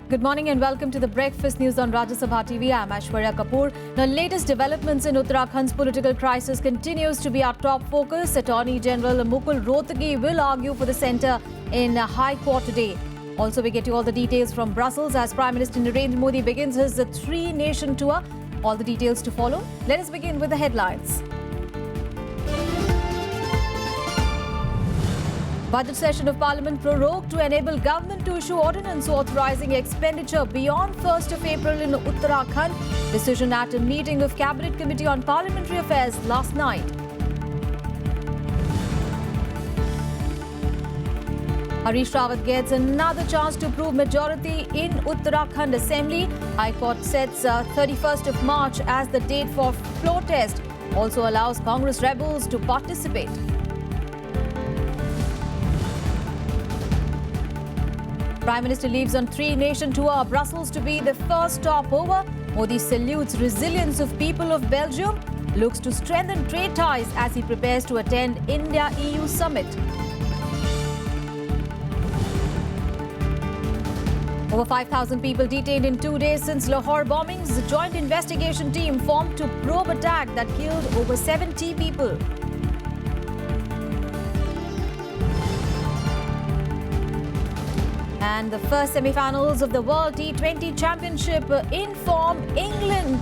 Good morning and welcome to the Breakfast News on Rajya Sabha TV. I'm Aishwarya Kapoor. The latest developments in Uttarakhand's political crisis continues to be our top focus. Attorney General Mukul Rohtgi will argue for the centre in High Court today. Also, we get you all the details from Brussels as Prime Minister Narendra Modi begins his three-nation tour. All the details to follow. Let us begin with the headlines. Budget session of Parliament prorogued to enable government to issue ordinance authorising expenditure beyond 1st of April in Uttarakhand. Decision at a meeting of Cabinet Committee on Parliamentary Affairs last night. Harish Rawat gets another chance to prove majority in Uttarakhand Assembly. High Court sets 31st of March as the date for floor test. Also allows Congress rebels to participate. Prime Minister leaves on three-nation tour. Brussels to be the first stopover. Modi salutes resilience of people of Belgium. Looks to strengthen trade ties as he prepares to attend India-EU summit. Over 5,000 people detained in 2 days since Lahore bombings. The joint investigation team formed to probe attack that killed over 70 people. And the first semi-finals of the World T20 Championship in form. England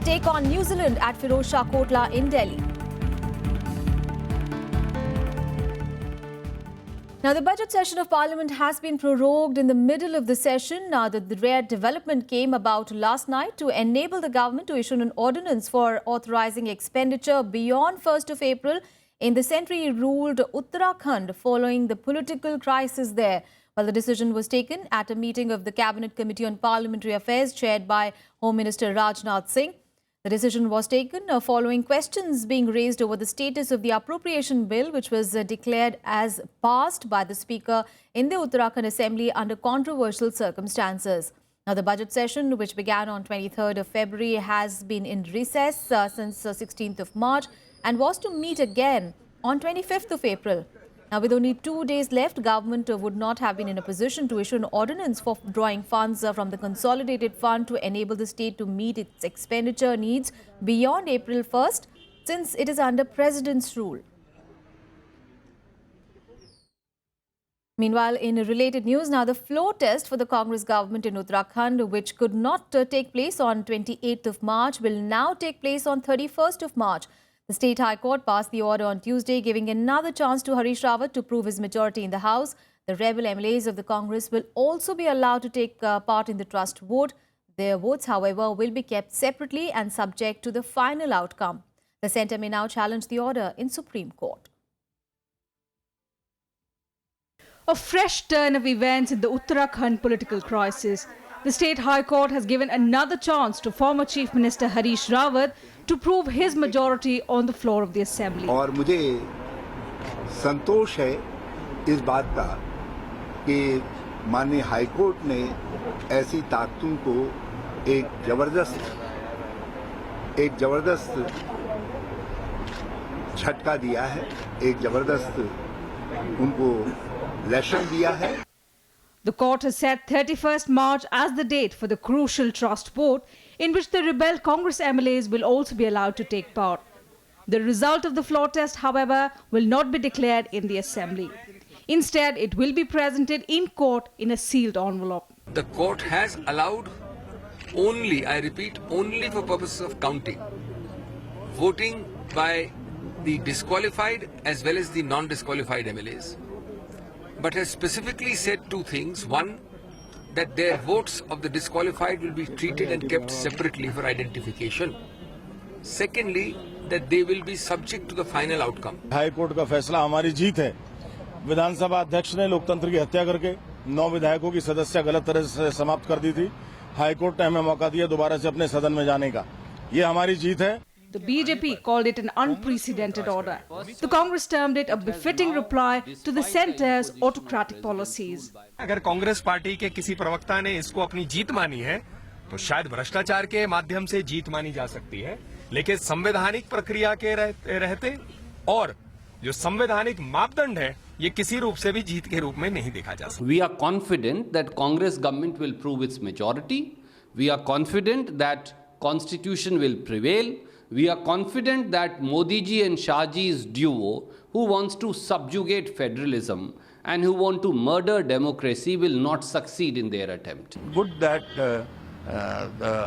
take on New Zealand at Firozshah Kotla in Delhi. Now, the budget session of Parliament has been prorogued in the middle of the session. Now, the rare development came about last night to enable the government to issue an ordinance for authorising expenditure beyond 1st of April in the century-ruled Uttarakhand following the political crisis there. Well, the decision was taken at a meeting of the Cabinet Committee on Parliamentary Affairs chaired by Home Minister Rajnath Singh. The decision was taken following questions being raised over the status of the appropriation bill, which was declared as passed by the Speaker in the Uttarakhand Assembly under controversial circumstances. Now, the budget session, which began on 23rd of February, has been in recess since 16th of March and was to meet again on 25th of April. Now, with only 2 days left, government would not have been in a position to issue an ordinance for drawing funds from the consolidated fund to enable the state to meet its expenditure needs beyond April 1st, since it is under President's rule. Meanwhile, in related news, now the floor test for the Congress government in Uttarakhand, which could not take place on 28th of March, will now take place on 31st of March. The State High Court passed the order on Tuesday, giving another chance to Harish Rawat to prove his majority in the House. The rebel MLAs of the Congress will also be allowed to take part in the trust vote. Their votes, however, will be kept separately and subject to the final outcome. The centre may now challenge the order in Supreme Court. A fresh turn of events in the Uttarakhand political crisis. The State High Court has given another chance to former Chief Minister Harish Rawat to prove his majority on the floor of the Assembly. और मुझे संतोष है इस बात का कि माननीय high court ने ऐसी ताकतों को एक जबरदस्त झटका दिया है, एक जबरदस्त उनको लेसन दिया है. The court has set 31st March as the date for the crucial trust vote, in which the rebel Congress MLAs will also be allowed to take part. The result of the floor test, however, will not be declared in the Assembly. Instead, it will be presented in court in a sealed envelope. The court has allowed only, I repeat, only for purposes of counting, voting by the disqualified as well as the non-disqualified MLAs. But has specifically said two things. One, that their votes of the disqualified will be treated and kept separately for identification. Secondly, that they will be subject to the final outcome. High court का फैसला हमारी जीत है. विधानसभा अध्यक्ष ने लोकतंत्र की हत्या करके 9 विधायकों की सदस्यता गलत तरह से समाप्त कर दी थी. हाई कोर्ट ने हमें मौका दिया दोबारा से अपने सदन में जाने का. ये हमारी जीत है. The BJP called it an unprecedented order. The Congress termed it a befitting reply to the centre's autocratic policies. अगर कांग्रेस पार्टी के किसी प्रवक्ता ने इसको अपनी जीत मानी है, तो शायद भ्रष्टाचार के माध्यम से जीत मानी जा सकती है, लेकिन संवैधानिक प्रक्रिया के रहते और जो संवैधानिक मापदंड है ये किसी रूप से भी जीत के रूप में नहीं देखा जा सकता। We are confident that Congress government will prove its majority. We are confident that Constitution will prevail. We are confident that Modi ji and Shah ji's duo, who wants to subjugate federalism and who want to murder democracy, will not succeed in their attempt. Good that the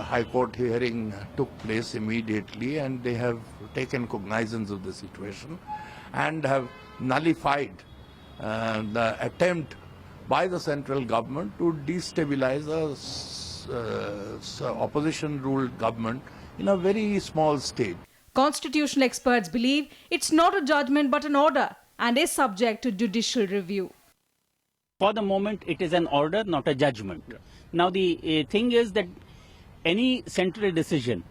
High Court hearing took place immediately, and they have taken cognizance of the situation and have nullified the attempt by the central government to destabilize a opposition-ruled government in a very small state. Constitutional experts believe it's not a judgment but an order and is subject to judicial review. For the moment, it is an order, not a judgment. Now, the thing is that any central decision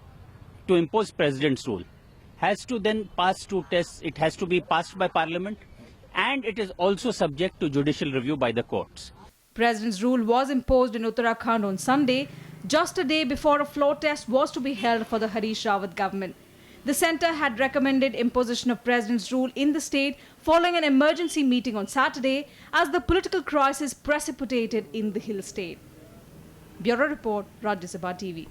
to impose president's rule has to then pass two tests. It has to be passed by parliament, and it is also subject to judicial review by the courts. President's rule was imposed in Uttarakhand on Sunday, just a day before a floor test was to be held for the Harish Rawat government. The centre had recommended imposition of president's rule in the state following an emergency meeting on Saturday as the political crisis precipitated in the hill state. Bureau Report, Rajya Sabha TV.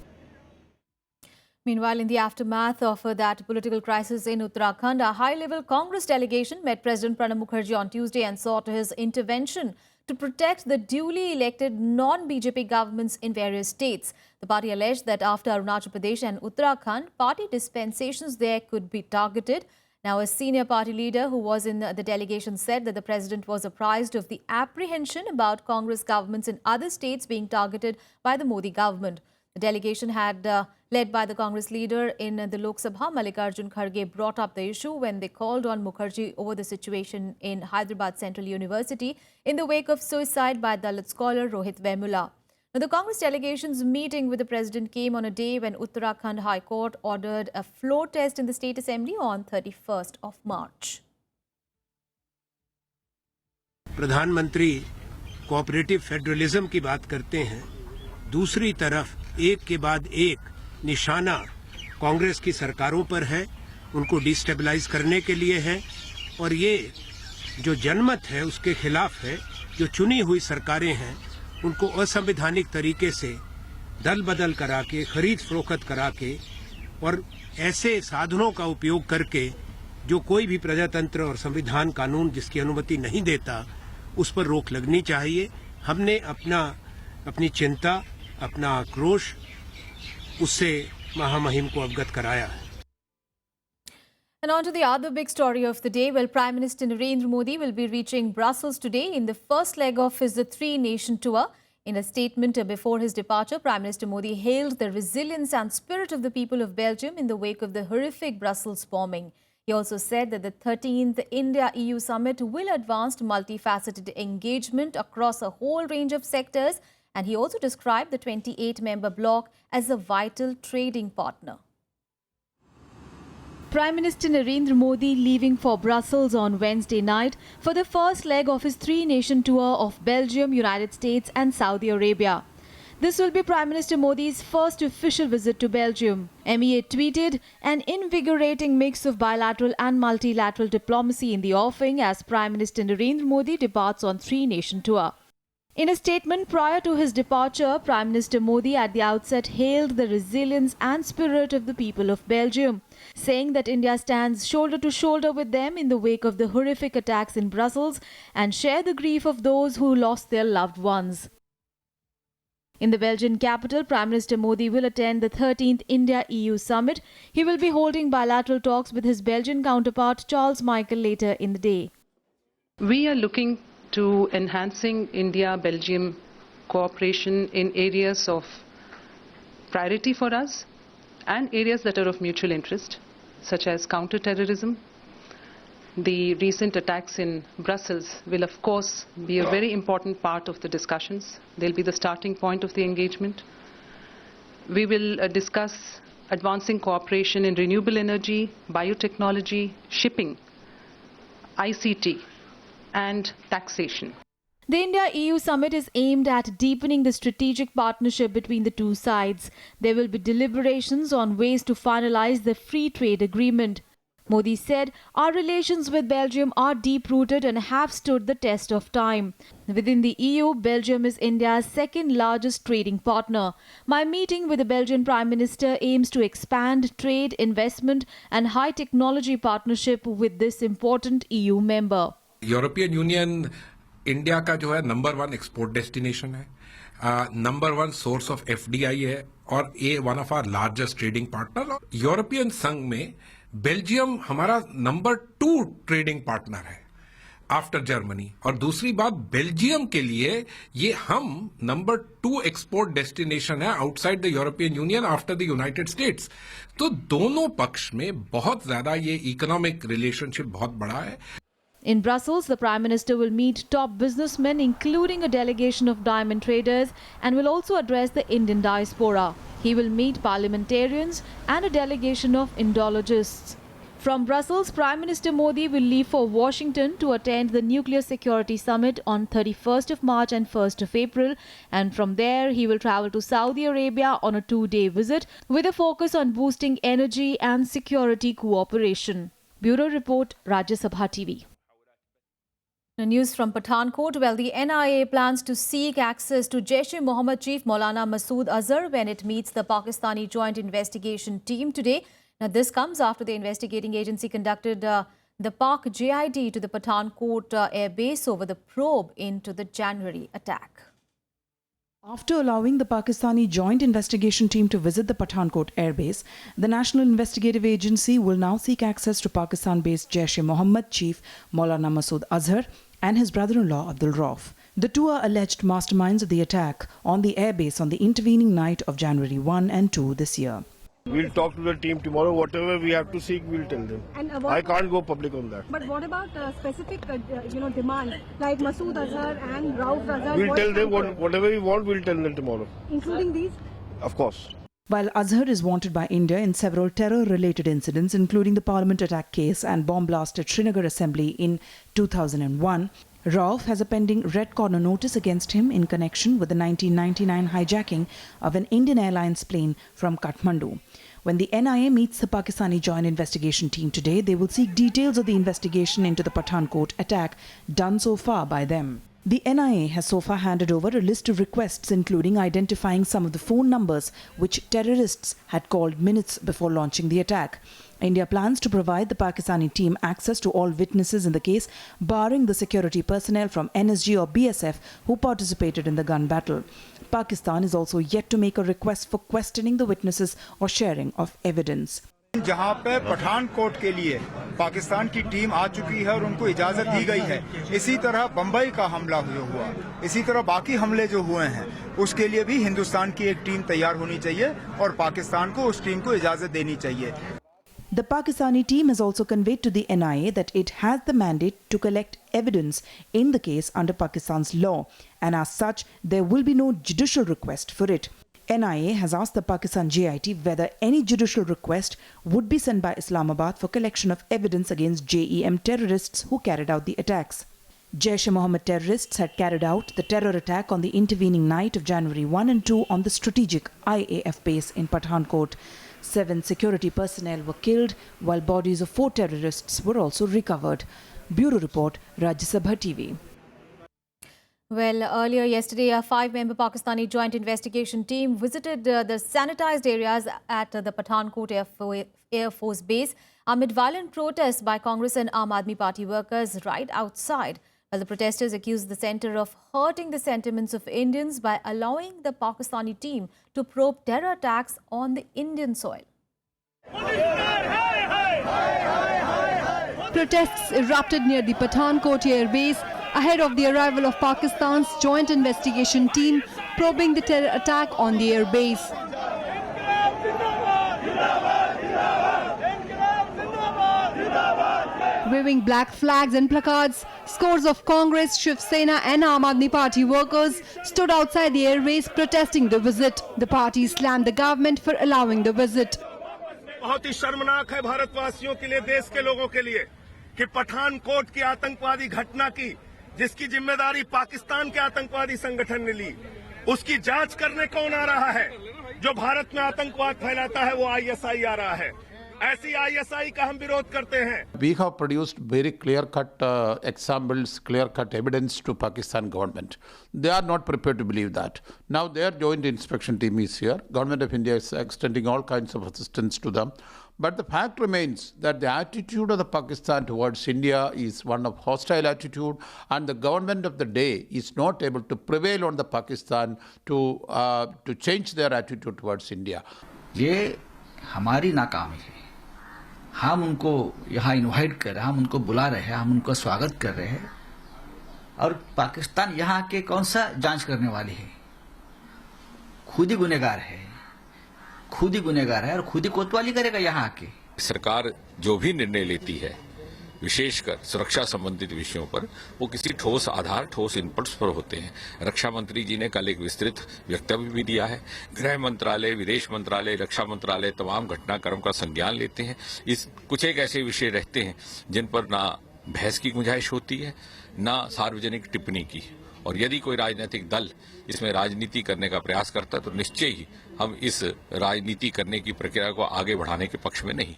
Meanwhile, in the aftermath of that political crisis in Uttarakhand, a high-level Congress delegation met President Pranab Mukherjee on Tuesday and sought his intervention to protect the duly elected non-BJP governments in various states. The party alleged that after Arunachal Pradesh and Uttarakhand, party dispensations there could be targeted. Now, a senior party leader who was in the delegation said that the president was apprised of the apprehension about Congress governments in other states being targeted by the Modi government. The delegation led by the Congress leader in the Lok Sabha, Mallikarjun Kharge, brought up the issue when they called on Mukherjee over the situation in Hyderabad Central University in the wake of suicide by Dalit scholar Rohit Vemula. Now, the Congress delegation's meeting with the president came on a day when Uttarakhand High Court ordered a floor test in the State Assembly on 31st of March. प्रधानमंत्री cooperative federalism की बात करते हैं, दूसरी तरफ एक के बाद एक निशाना कांग्रेस की सरकारों पर है, उनको डिस्टेबलाइज करने के लिए है, और ये जो जनमत है उसके खिलाफ है। जो चुनी हुई सरकारें हैं उनको असंवैधानिक तरीके से दल बदल करा के, खरीद फरोख्त करा के और ऐसे साधनों का उपयोग करके जो कोई भी प्रजातंत्र और संविधान कानून जिसकी अनुमति नहीं देता, उस पर रोक लगनी चाहिए। हमने अपनी चिंता, अपना आक्रोश उससे महामहिम को अवगत कराया है। And on to the other big story of the day. Well, Prime Minister Narendra Modi will be reaching Brussels today in the first leg of his three-nation tour. In a statement before his departure, Prime Minister Modi hailed the resilience and spirit of the people of Belgium in the wake of the horrific Brussels bombing. He also said that the 13th India-EU summit will advance multifaceted engagement across a whole range of sectors, and he also described the 28-member bloc as a vital trading partner. Prime Minister Narendra Modi leaving for Brussels on Wednesday night for the first leg of his three-nation tour of Belgium, United States and Saudi Arabia. This will be Prime Minister Modi's first official visit to Belgium. MEA tweeted, an invigorating mix of bilateral and multilateral diplomacy in the offing as Prime Minister Narendra Modi departs on three-nation tour. In a statement prior to his departure, Prime Minister Modi at the outset hailed the resilience and spirit of the people of Belgium, saying that India stands shoulder to shoulder with them in the wake of the horrific attacks in Brussels and share the grief of those who lost their loved ones. In the Belgian capital, Prime Minister Modi will attend the 13th India-EU summit. He will be holding bilateral talks with his Belgian counterpart Charles Michel later in the day. We are looking to enhancing India-Belgium cooperation in areas of priority for us and areas that are of mutual interest, such as counter-terrorism. The recent attacks in Brussels will of course be a very important part of the discussions. They'll be the starting point of the engagement. We will discuss advancing cooperation in renewable energy, biotechnology, shipping, ICT, and taxation. The India-EU summit is aimed at deepening the strategic partnership between the two sides. There will be deliberations on ways to finalize the free trade agreement. Modi said, "Our relations with Belgium are deep-rooted and have stood the test of time. Within the EU, Belgium is India's second largest trading partner. My meeting with the Belgian Prime Minister aims to expand trade, investment and high technology partnership with this important EU member." European Union India का जो है number 1 export destination है, number 1 source of FDI है और one of our largest trading partner. European संघ में Belgium हमारा number 2 trading partner है आफ्टर जर्मनी। और दूसरी बात, बेल्जियम के लिए ये हम नंबर 2 एक्सपोर्ट डेस्टिनेशन है outside the European Union after the United States. तो दोनों पक्ष में बहुत ज्यादा ये इकोनॉमिक रिलेशनशिप बहुत बड़ा है। In Brussels, the Prime Minister will meet top businessmen, including a delegation of diamond traders, and will also address the Indian diaspora. He will meet parliamentarians and a delegation of Indologists. From Brussels, Prime Minister Modi will leave for Washington to attend the Nuclear Security Summit on 31st of March and 1st of April, and from there he will travel to Saudi Arabia on a 2-day visit with a focus on boosting energy and security cooperation. Bureau Report, Rajya Sabha TV. Now, news from Pathankot. Well, the NIA plans to seek access to Jaish-e-Mohammed chief Maulana Masood Azhar when it meets the Pakistani Joint Investigation Team today. Now, this comes after the investigating agency conducted the Pak JID to the Pathankot air base over the probe into the January attack. After allowing the Pakistani Joint Investigation Team to visit the Pathankot airbase, the National Investigative Agency will now seek access to Pakistan-based Jaish-e-Mohammed chief Maulana Masood Azhar and his brother-in-law Abdul Rauf. The two are alleged masterminds of the attack on the airbase on the intervening night of January 1 and 2 this year. We'll talk to the team tomorrow. Whatever we have to seek, we'll tell them. And I can't go public on that. But what about specific, demands like Masood Azhar and Rauf Azhar? We'll tell them whatever we want. We'll tell them tomorrow. Including these? Of course. While Azhar is wanted by India in several terror-related incidents, including the Parliament attack case and bomb blast at Srinagar Assembly in 2001, Rauf has a pending red corner notice against him in connection with the 1999 hijacking of an Indian Airlines plane from Kathmandu. When the NIA meets the Pakistani Joint Investigation Team today, they will seek details of the investigation into the Pathankot attack done so far by them. The NIA has so far handed over a list of requests, including identifying some of the phone numbers which terrorists had called minutes before launching the attack. India plans to provide the Pakistani team access to all witnesses in the case, barring the security personnel from NSG or BSF who participated in the gun battle. Pakistan is also yet to make a request for questioning the witnesses or sharing of evidence. जहां पे पठानकोट के लिए पाकिस्तान की team आ चुकी है और उनको इजाजत दी गई है, इसी तरह बंबई का हमला हुआ, इसी तरह बाकी हमले जो हुए हैं उसके लिए भी हिंदुस्तान की एक टीम तैयार होनी चाहिए और पाकिस्तान को उस टीम को इजाजत देनी चाहिए. The Pakistani team has also conveyed to the NIA that it has the mandate to collect evidence in the case under Pakistan's law, and as such, there will be no judicial request for it. NIA has asked the Pakistan JIT whether any judicial request would be sent by Islamabad for collection of evidence against JEM terrorists who carried out the attacks. Jaish-e-Mohammed terrorists had carried out the terror attack on the intervening night of January 1 and 2 on the strategic IAF base in Pathankot. 7 security personnel were killed, while bodies of 4 terrorists were also recovered. Bureau Report, Rajya Sabha TV. Well, earlier yesterday, a 5-member Pakistani Joint Investigation Team visited the sanitized areas at the Pathankot Air Force Base amid violent protests by Congress and Aam Aadmi Party workers right outside. Well, the protesters accused the centre of hurting the sentiments of Indians by allowing the Pakistani team to probe terror attacks on the Indian soil. Protests erupted near the Pathankot Air Base ahead of the arrival of Pakistan's Joint Investigation Team probing the terror attack on the air base. Waving black flags and placards, scores of Congress, Shiv Sena and Aam Aadmi Party workers stood outside the airbase protesting the visit. The party slammed the government for allowing the visit. बहुत ही शर्मनाक है भारतवासियों के लिए, देश के लोगों के लिए, कि पठानकोट की आतंकवादी घटना की जिसकी जिम्मेदारी पाकिस्तान के आतंकवादी संगठन ने ली, उसकी जांच करने कौन आ रहा है? जो भारत में आतंकवाद फैलाता है वो ISI आ रहा है. ऐसी ISI का हम विरोध करते हैं। We have produced very clear-cut examples, clear-cut evidence to Pakistan government. They are not prepared to believe that. Now their joint inspection team is here. Government of India is extending all kinds of assistance to them. But the fact remains that the attitude of the Pakistan towards India is one of hostile attitude, and the government of the day is not able to prevail on the Pakistan to change their attitude towards India. ये हमारी नाकामी है। हम उनको यहाँ invite कर रहे हैं, हम उनको बुला रहे हैं, हम उनको स्वागत कर रहे हैं, और पाकिस्तान यहाँ के कौन सा जांच करने वाली है? खुद ही गुनहगार है, खुद ही गुनहगार है और खुद ही कोतवाली करेगा यहाँ आके। सरकार जो भी निर्णय लेती है, विशेषकर सुरक्षा संबंधित विषयों पर, वो किसी ठोस आधार, ठोस इनपुट्स पर होते हैं। रक्षा मंत्री जी ने कल एक विस्तृत वक्तव्य भी दिया है। गृह मंत्रालय, विदेश मंत्रालय, रक्षा मंत्रालय तमाम घटनाक्रम का संज्ञान लेते हैं। इस कुछ एक ऐसे विषय रहते हैं जिन पर ना बहस की गुंजाइश होती है, ना सार्वजनिक टिप्पणी की, और यदि कोई राजनीतिक दल इसमें राजनीति करने का प्रयास करता है तो निश्चय ही हम इस राजनीति करने की प्रक्रिया को आगे बढ़ाने के पक्ष में नहीं।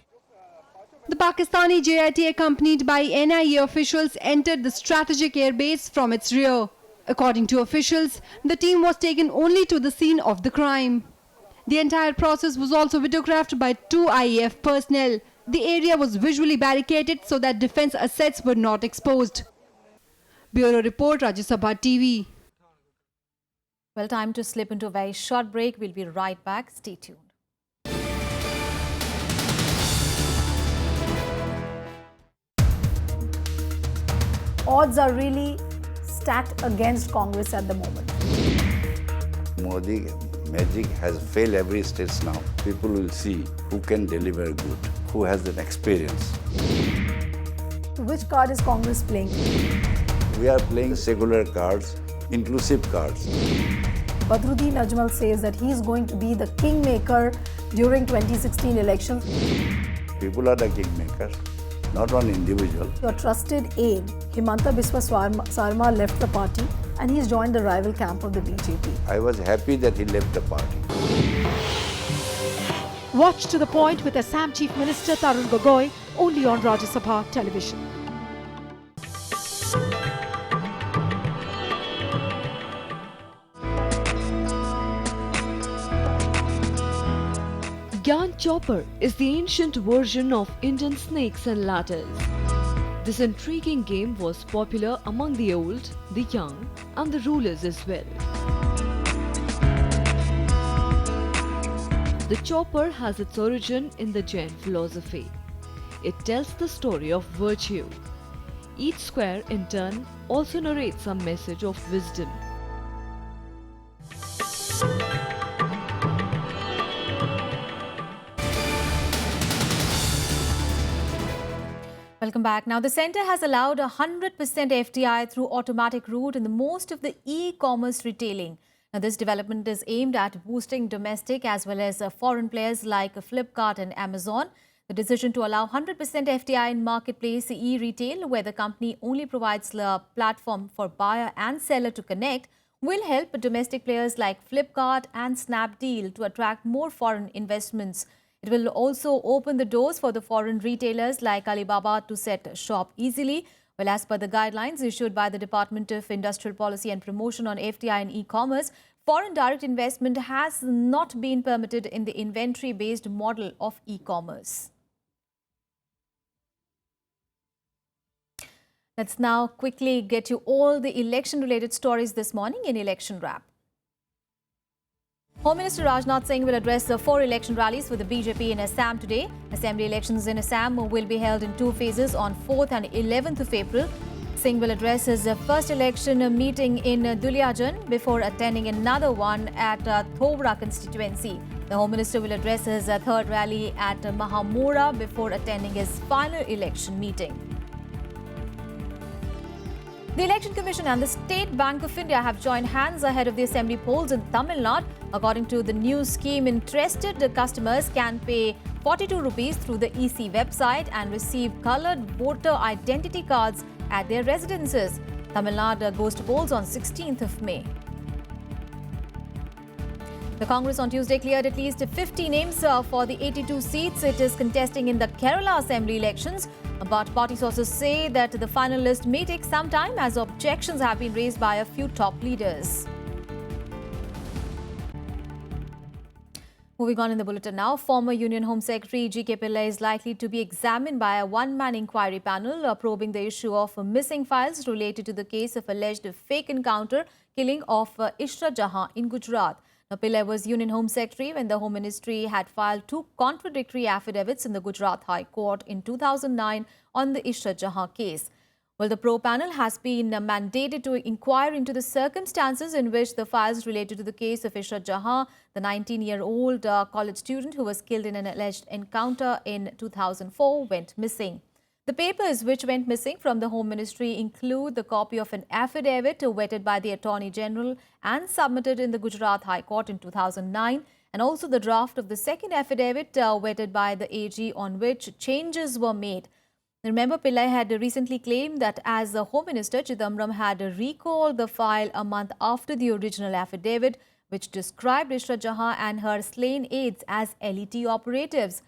The Pakistani JIT, accompanied by NIA officials, entered the strategic airbase from its rear. According to officials, the team was taken only to the scene of the crime. The entire process was also videographed by 2 IAF personnel. The area was visually barricaded so that defense assets were not exposed. Bureau Report, Rajya Sabha TV. Well, time to slip into a very short break. We'll be right back. Stay tuned. Odds are really stacked against Congress at the moment. Modi magic has failed every stage now. People will see who can deliver good, who has an experience. So which card is Congress playing? We are playing secular cards, inclusive cards. Badruddin Ajmal says that he is going to be the kingmaker during 2016 elections. People are the kingmaker, not one individual. Your trusted aide, Himanta Biswa Sarma, left the party and he's joined the rival camp of the BJP. I was happy that he left the party. Watch To The Point with Assam Chief Minister Tarun Gogoi only on Rajya Sabha television. Gyan Chopper is the ancient version of Indian snakes and ladders. This intriguing game was popular among the old, the young, and the rulers as well. The chopper has its origin in the Jain philosophy. It tells the story of virtue. Each square, in turn, also narrates some message of wisdom. Welcome back. Now, the centre has allowed 100% FDI through automatic route in the most of the e-commerce retailing. Now, this development is aimed at boosting domestic as well as foreign players like Flipkart and Amazon. The decision to allow 100% FDI in marketplace e-retail, where the company only provides a platform for buyer and seller to connect, will help domestic players like Flipkart and Snapdeal to attract more foreign investments. It will also open the doors for the foreign retailers like Alibaba to set shop easily. Well, as per the guidelines issued by the Department of Industrial Policy and Promotion on FDI and e-commerce, foreign direct investment has not been permitted in the inventory-based model of e-commerce. Let's now quickly get you all the election-related stories this morning in Election Wrap. Home Minister Rajnath Singh will address the 4 election rallies for the BJP in Assam today. Assembly elections in Assam will be held in 2 phases on 4th and 11th of April. Singh will address his first election meeting in Duliajan before attending another one at Thobra constituency. The Home Minister will address his third rally at Mahamura before attending his final election meeting. The Election Commission and the State Bank of India have joined hands ahead of the assembly polls in Tamil Nadu. According to the new scheme, interested customers can pay 42 rupees through the EC website and receive coloured voter identity cards at their residences. Tamil Nadu goes to polls on 16th of May. The Congress on Tuesday cleared at least 50 names for the 82 seats it is contesting in the Kerala Assembly elections. But party sources say that the final list may take some time as objections have been raised by a few top leaders. Moving on in the bulletin now, former Union Home Secretary G.K. Pillai is likely to be examined by a one-man inquiry panel probing the issue of missing files related to the case of alleged fake encounter killing of ISHRAT JEHAN in Gujarat. Now, Pillai was Union Home Secretary when the Home Ministry had filed two contradictory affidavits in the Gujarat High Court in 2009 on the ISHRAT JEHAN case. Well, the pro panel has been mandated to inquire into the circumstances in which the files related to the case of ISHRAT JEHAN, the 19-year-old college student who was killed in an alleged encounter in 2004, went missing. The papers which went missing from the Home Ministry include the copy of an affidavit vetted by the Attorney General and submitted in the Gujarat High Court in 2009, and also the draft of the second affidavit vetted by the AG on which changes were made. Remember, Pillai had recently claimed that as the Home Minister, Chidambaram had recalled the file a month after the original affidavit, which described ISHRAT JEHAN and her slain aides as LET operatives.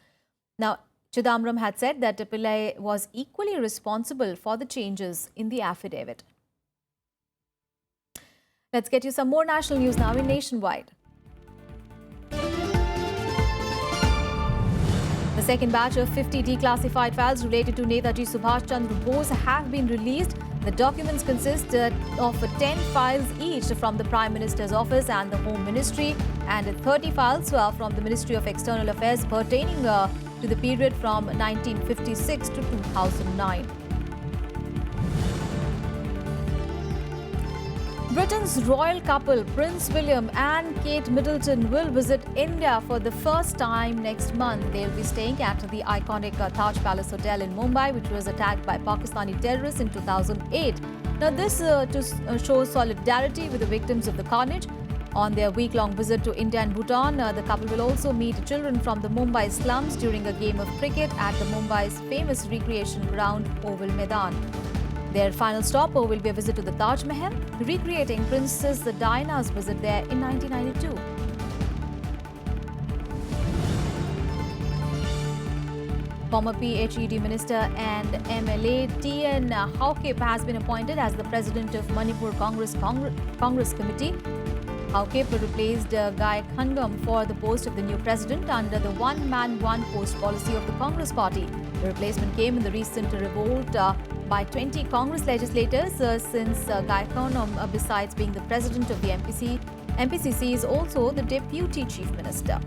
Now, Chidambaram had said that Pillai was equally responsible for the changes in the affidavit. Let's get you some more national news now in Nationwide. The second batch of 50 declassified files related to Netaji Subhash Chandra Bose have been released. The documents consist of 10 files each from the Prime Minister's office and the Home Ministry, and 30 files from the Ministry of External Affairs pertaining to the period from 1956 to 2009. Britain's royal couple, Prince William and Kate Middleton, will visit India for the first time next month. They will be staying at the iconic Taj Palace Hotel in Mumbai, which was attacked by Pakistani terrorists in 2008. Now, this to show solidarity with the victims of the carnage. On their week-long visit to India and Bhutan, the couple will also meet children from the Mumbai slums during a game of cricket at the Mumbai's famous recreation ground, Oval Maidan. Their final stop will be a visit to the Taj Mahal, recreating Princess Diana's visit there in 1992. Former PHED Minister and MLA T.N. Haokip has been appointed as the President of Manipur Congress Committee. Haokip replaced Guy Khangam for the post of the new president under the one-man, one-post policy of the Congress party. The replacement came in the recent revolt by 20 Congress legislators since Guy Khangam, besides being the president of the MPCC, is also the deputy chief minister.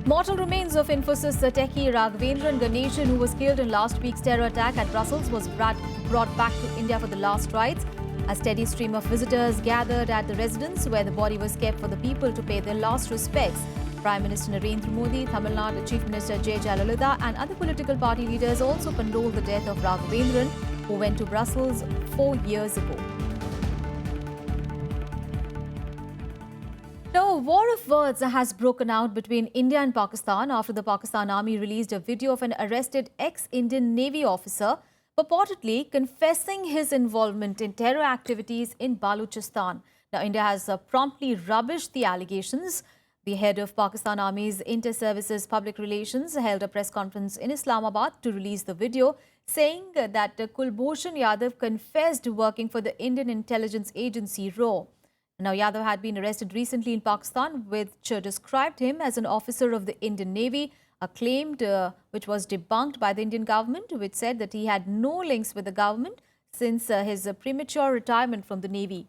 Mortal remains of Infosys techie Raghavendran Ganeshan, who was killed in last week's terror attack at Brussels, was brought back to India for the last rites. A steady stream of visitors gathered at the residence where the body was kept for the people to pay their last respects. Prime Minister Narendra Modi, Tamil Nadu Chief Minister J. Jayalalitha and other political party leaders also condoled the death of Raghavendran, who went to Brussels 4 years ago. Now, a war of words has broken out between India and Pakistan after the Pakistan Army released a video of an arrested ex-Indian Navy officer purportedly confessing his involvement in terror activities in Balochistan. Now, India has promptly rubbished the allegations. The head of Pakistan Army's Inter-Services Public Relations held a press conference in Islamabad to release the video, saying that Kulbhushan Yadav confessed working for the Indian intelligence agency RAW. Now, Yadav had been arrested recently in Pakistan, which described him as an officer of the Indian Navy, a claim which was debunked by the Indian government, which said that he had no links with the government since his premature retirement from the Navy.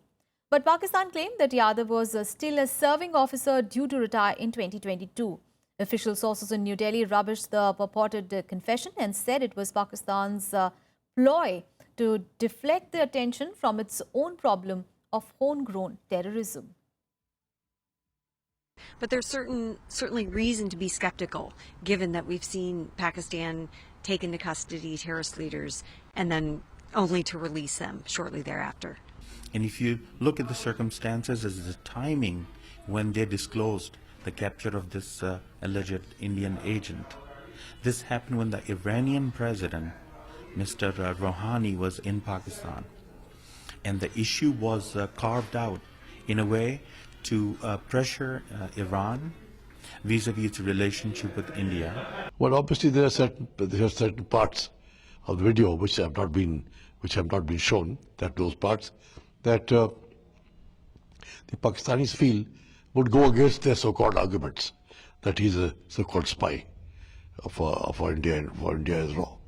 But Pakistan claimed that Yadav was still a serving officer due to retire in 2022. Official sources in New Delhi rubbished the purported confession and said it was Pakistan's ploy to deflect the attention from its own problem of homegrown terrorism. But there's certainly reason to be skeptical, given that we've seen Pakistan take into custody terrorist leaders and then only to release them shortly thereafter. And if you look at the circumstances as the timing when they disclosed the capture of this alleged Indian agent, this happened when the Iranian president, Mr. Rouhani, was in Pakistan. and the issue was carved out in a way to pressure Iran vis-a-vis its relationship with India. Well, obviously there are certain parts of the video which have not been shown. That those parts that the Pakistanis feel would go against their so-called arguments that he's a so-called spy for India and for India as well.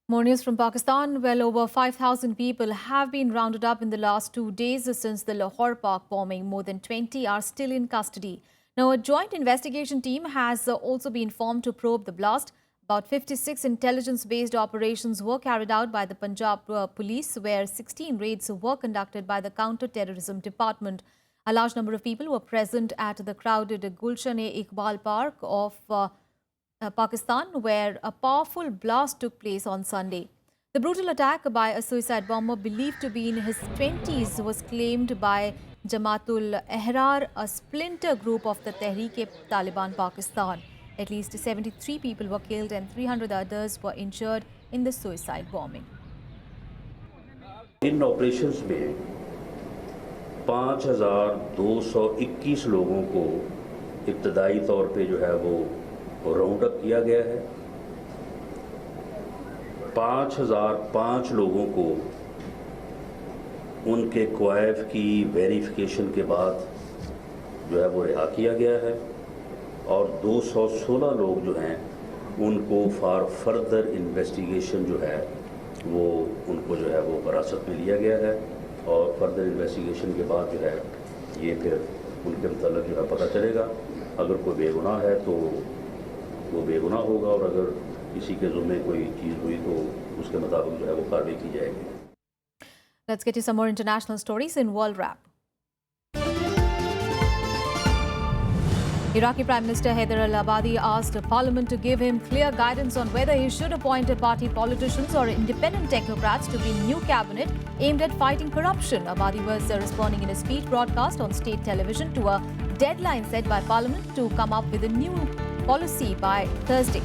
More news from Pakistan. Well over 5,000 people have been rounded up in the last 2 days since the Lahore Park bombing. More than 20 are still in custody. Now, a joint investigation team has also been formed to probe the blast. About 56 intelligence-based operations were carried out by the Punjab police, where 16 raids were conducted by the Counter-Terrorism Department. A large number of people were present at the crowded Gulshan-e-Iqbal Park of Pakistan, where a powerful blast took place on Sunday. The brutal attack by a suicide bomber believed to be in his 20s was claimed by Jamaatul Ahrar, a splinter group of the Tehreek-e-Taliban Pakistan. At least 73 people were killed and 300 others were injured in the suicide bombing. In operations में 5,221 लोगों को इब्तदाई तौर पे जो है वो round up किया गया है। 5,005 लोगों को उनके क्वाइफ की वेरिफिकेशन के बाद जो है वो रिहा किया गया है और 216 लोग जो हैं उनको फॉर फर्दर इन्वेस्टिगेशन जो है वो उनको जो है वो हिरासत में लिया गया है और फर्दर इन्वेस्टिगेशन के बाद जो है ये फिर उनके मतलब जो है पता चलेगा। अगर कोई बेगुनाह है तो वो बेगुनाह होगा और अगर किसी के ज़ुम्मे कोई चीज़ हुई तो उसके मुताबिक जो है वो कार्रवाई की जाएगी। Let's get to some more international stories in World Wrap. Iraqi Prime Minister Haider al-Abadi asked Parliament to give him clear guidance on whether he should appoint party politicians or independent technocrats to be new cabinet aimed at fighting corruption. Abadi was responding in a speech broadcast on state television to a deadline set by Parliament to come up with a new policy by Thursday.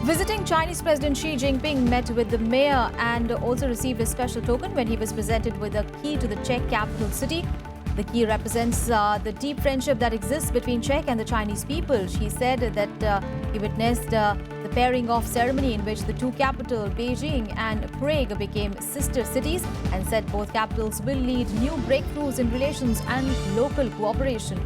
Visiting Chinese President Xi Jinping met with the mayor and also received a special token when he was presented with a key to the Czech capital city. The key represents the deep friendship that exists between Czech and the Chinese people. She said that he witnessed the pairing off ceremony in which the two capitals, Beijing and Prague, became sister cities and said both capitals will lead new breakthroughs in relations and local cooperation.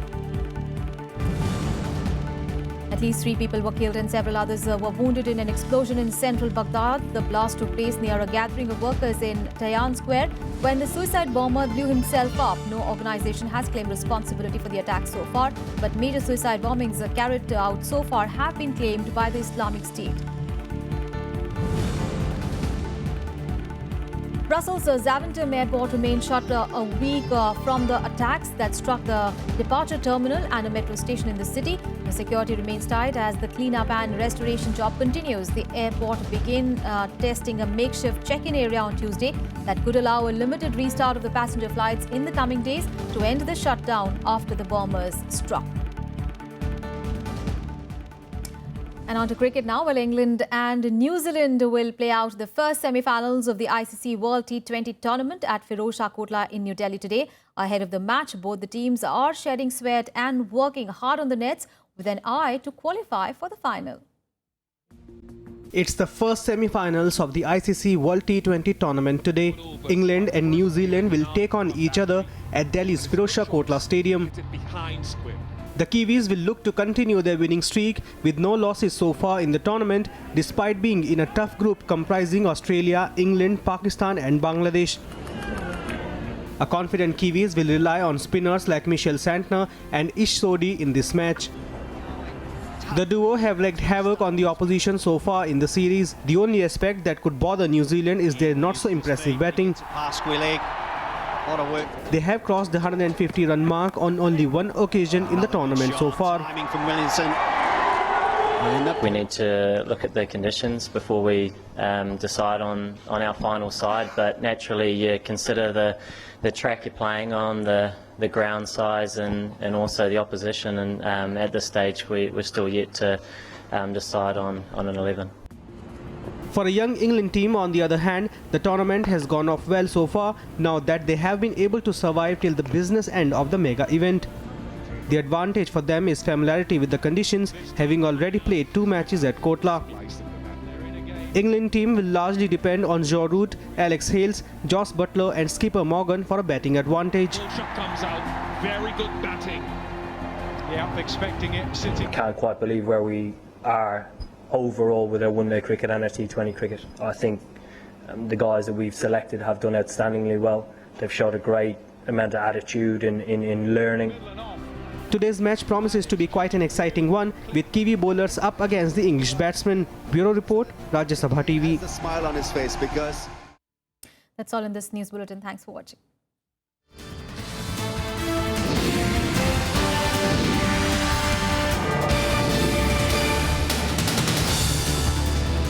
At least 3 people were killed and several others were wounded in an explosion in central Baghdad. The blast took place near a gathering of workers in Tayan Square when the suicide bomber blew himself up. No organization has claimed responsibility for the attack so far, but major suicide bombings carried out so far have been claimed by the Islamic State. Brussels' Zaventem airport remained shut a week from the attacks that struck the departure terminal and a metro station in the city. The security remains tight as the cleanup and restoration job continues. The airport began testing a makeshift check-in area on Tuesday that could allow a limited restart of the passenger flights in the coming days to end the shutdown after the bombers struck. And on to cricket now. Well, England and New Zealand will play out the first semi-finals of the ICC World T20 tournament at Firozshah Kotla in New Delhi today. Ahead of the match, both the teams are shedding sweat and working hard on the nets with an eye to qualify for the final. It's the first semi-finals of the ICC World T20 tournament today. England and New Zealand will take on each other at Delhi's Firozshah Kotla Stadium. The Kiwis will look to continue their winning streak with no losses so far in the tournament, despite being in a tough group comprising Australia, England, Pakistan and Bangladesh. A confident Kiwis will rely on spinners like Michelle Santner and Ish Sodhi in this match. The duo have wreaked havoc on the opposition so far in the series. The only aspect that could bother New Zealand is their not so impressive batting. They have crossed the 150-run mark on only one occasion in the tournament so far. We need to look at the conditions before we decide on our final side, but naturally you consider the track you're playing on, the ground size and also the opposition, and at this stage we're still yet to decide on an 11. For a young England team, on the other hand, the tournament has gone off well so far, now that they have been able to survive till the business end of the mega event. The advantage for them is familiarity with the conditions, having already played 2 matches at Kotla. England team will largely depend on Joe Root, Alex Hales, Joss Butler and skipper Morgan for a batting advantage. Shot comes out, very good batting. Yeah, expecting it, sitting. Can't quite believe where we are overall with our one-day cricket and our T20 cricket. I think the guys that we've selected have done outstandingly well. They've showed a great amount of attitude in learning. Today's match promises to be quite an exciting one, with Kiwi bowlers up against the English batsmen. Bureau Report, Rajya Sabha TV. A smile on his face because... That's all in this news bulletin. Thanks for watching.